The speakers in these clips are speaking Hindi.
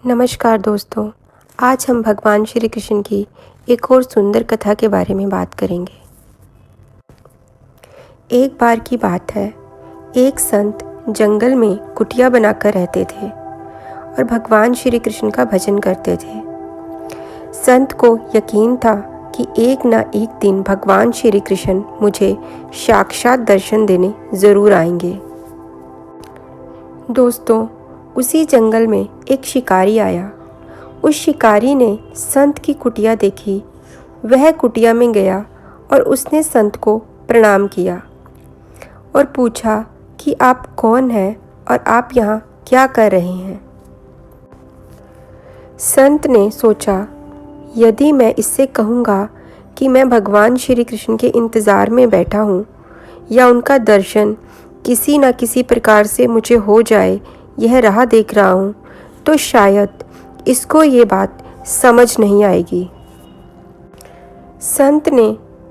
नमस्कार दोस्तों। आज हम भगवान श्री कृष्ण की एक और सुंदर कथा के बारे में बात करेंगे। एक बार की बात है, एक संत जंगल में कुटिया बनाकर रहते थे और भगवान श्री कृष्ण का भजन करते थे। संत को यकीन था कि एक ना एक दिन भगवान श्री कृष्ण मुझे साक्षात दर्शन देने ज़रूर आएंगे। दोस्तों, उसी जंगल में एक शिकारी आया। उस शिकारी ने संत की कुटिया देखी। वह कुटिया में गया और उसने संत को प्रणाम किया और पूछा कि आप कौन हैं और आप यहाँ क्या कर रहे हैं। संत ने सोचा, यदि मैं इससे कहूँगा कि मैं भगवान श्री कृष्ण के इंतज़ार में बैठा हूँ या उनका दर्शन किसी न किसी प्रकार से मुझे हो जाए, यह राह देख रहा हूँ, तो शायद इसको ये बात समझ नहीं आएगी। संत ने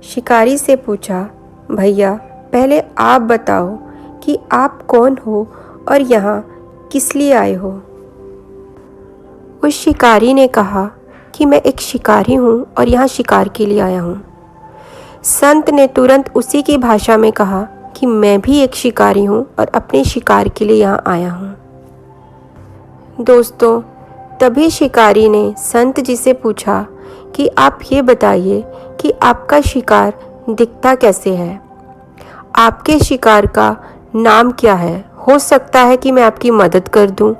शिकारी से पूछा, भैया पहले आप बताओ कि आप कौन हो और यहाँ किस लिए आए हो। उस शिकारी ने कहा कि मैं एक शिकारी हूँ और यहाँ शिकार के लिए आया हूँ। संत ने तुरंत उसी की भाषा में कहा कि मैं भी एक शिकारी हूँ और अपने शिकार के लिए यहाँ आया हूँ। दोस्तों, तभी शिकारी ने संत जी से पूछा कि आप ये बताइए कि आपका शिकार दिखता कैसे है, आपके शिकार का नाम क्या है, हो सकता है कि मैं आपकी मदद कर दूं।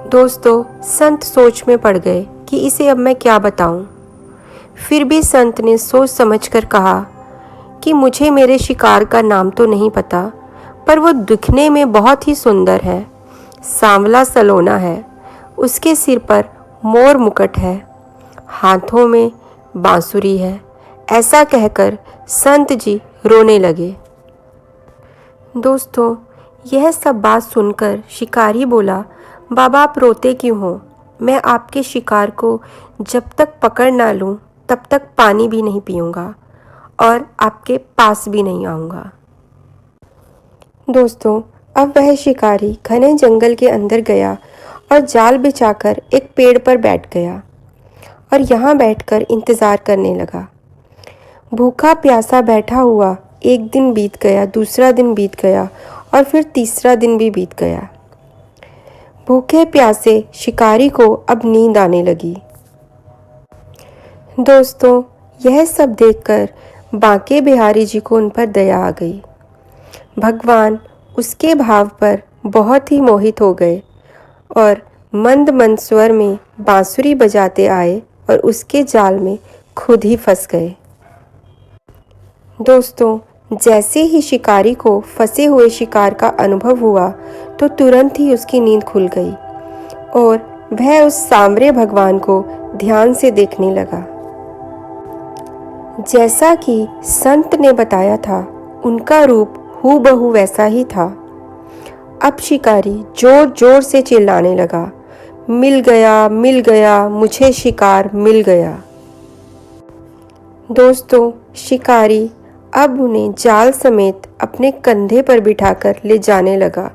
दोस्तों, संत सोच में पड़ गए कि इसे अब मैं क्या बताऊं। फिर भी संत ने सोच समझकर कहा कि मुझे मेरे शिकार का नाम तो नहीं पता, पर वो दिखने में बहुत ही सुंदर है। सांवला सलोना है, उसके सिर पर मोर मुकुट है, हाथों में बांसुरी है। ऐसा कहकर संत जी रोने लगे। दोस्तों, यह सब बात सुनकर शिकारी बोला, बाबा आप रोते क्यों हो? मैं आपके शिकार को जब तक पकड़ ना लूँ तब तक पानी भी नहीं पीऊँगा और आपके पास भी नहीं आऊँगा। दोस्तों, अब वह शिकारी घने जंगल के अंदर गया और जाल बिछाकर एक पेड़ पर बैठ गया और यहाँ बैठकर इंतज़ार करने लगा। भूखा प्यासा बैठा हुआ एक दिन बीत गया, दूसरा दिन बीत गया और फिर तीसरा दिन भी बीत गया। भूखे प्यासे शिकारी को अब नींद आने लगी। दोस्तों, यह सब देखकर बांके बिहारी जी को उन पर दया आ गई। भगवान उसके भाव पर बहुत ही मोहित हो गए और मंद मंद स्वर में बांसुरी बजाते आए और उसके जाल में खुद ही फंस गए। दोस्तों, जैसे ही शिकारी को फंसे हुए शिकार का अनुभव हुआ तो तुरंत ही उसकी नींद खुल गई और वह उस सांवरे भगवान को ध्यान से देखने लगा। जैसा कि संत ने बताया था, उनका रूप हूबहू वैसा ही था। अब शिकारी जोर जोर से चिल्लाने लगा, मिल गया, मुझे शिकार मिल गया। दोस्तों, शिकारी अब उन्हें जाल समेत अपने कंधे पर बिठाकर ले जाने लगा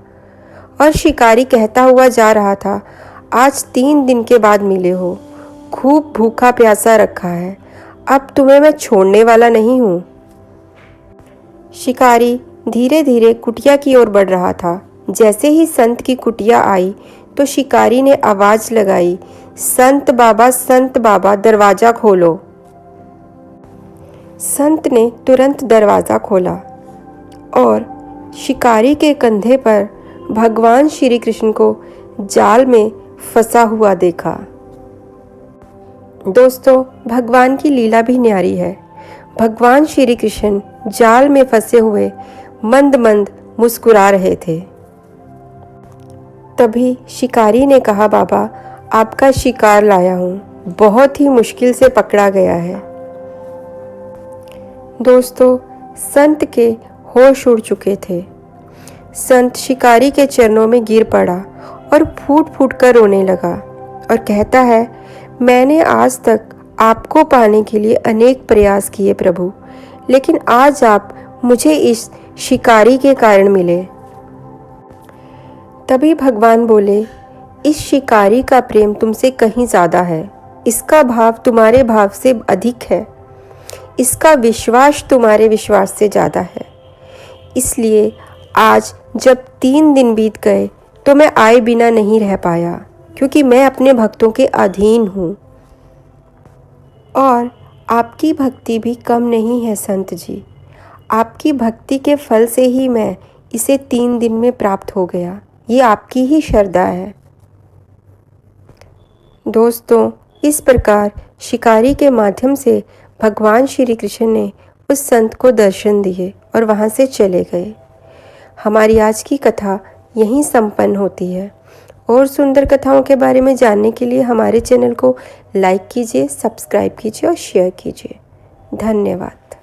और शिकारी कहता हुआ जा रहा था, आज 3 दिन के बाद मिले हो, खूब भूखा प्यासा रखा है, अब तुम्हें मैं छोड़ने वाला नहीं हूँ। शिकारी धीरे धीरे कुटिया की ओर बढ़ रहा था। जैसे ही संत की कुटिया आई तो शिकारी ने आवाज़ लगाई, संत बाबा दरवाज़ा खोलो। संत ने तुरंत दरवाज़ा खोला और शिकारी के कंधे पर भगवान श्री कृष्ण को जाल में फंसा हुआ देखा। दोस्तों, भगवान की लीला भी न्यारी है। भगवान श्री कृष्ण जाल में फंसे हुए मंद मंद मुस्कुरा रहे थे। तभी शिकारी ने कहा, बाबा आपका शिकार लाया हूँ, बहुत ही मुश्किल से पकड़ा गया है। दोस्तों, संत के होश उड़ चुके थे। संत शिकारी के चरणों में गिर पड़ा और फूट फूट कर रोने लगा और कहता है, मैंने आज तक आपको पाने के लिए अनेक प्रयास किए प्रभु, लेकिन आज आप मुझे इस शिकारी के कारण मिले। तभी भगवान बोले, इस शिकारी का प्रेम तुमसे कहीं ज़्यादा है, इसका भाव तुम्हारे भाव से अधिक है, इसका विश्वास तुम्हारे विश्वास से ज़्यादा है। इसलिए आज जब 3 दिन बीत गए तो मैं आए बिना नहीं रह पाया, क्योंकि मैं अपने भक्तों के अधीन हूँ। और आपकी भक्ति भी कम नहीं है संत जी। आपकी भक्ति के फल से ही मैं इसे 3 दिन में प्राप्त हो गया। ये आपकी ही श्रद्धा है। दोस्तों, इस प्रकार शिकारी के माध्यम से भगवान श्री कृष्ण ने उस संत को दर्शन दिए और वहाँ से चले गए। हमारी आज की कथा यहीं संपन्न होती है। और सुंदर कथाओं के बारे में जानने के लिए हमारे चैनल को लाइक कीजिए, सब्सक्राइब कीजिए और शेयर कीजिए। धन्यवाद।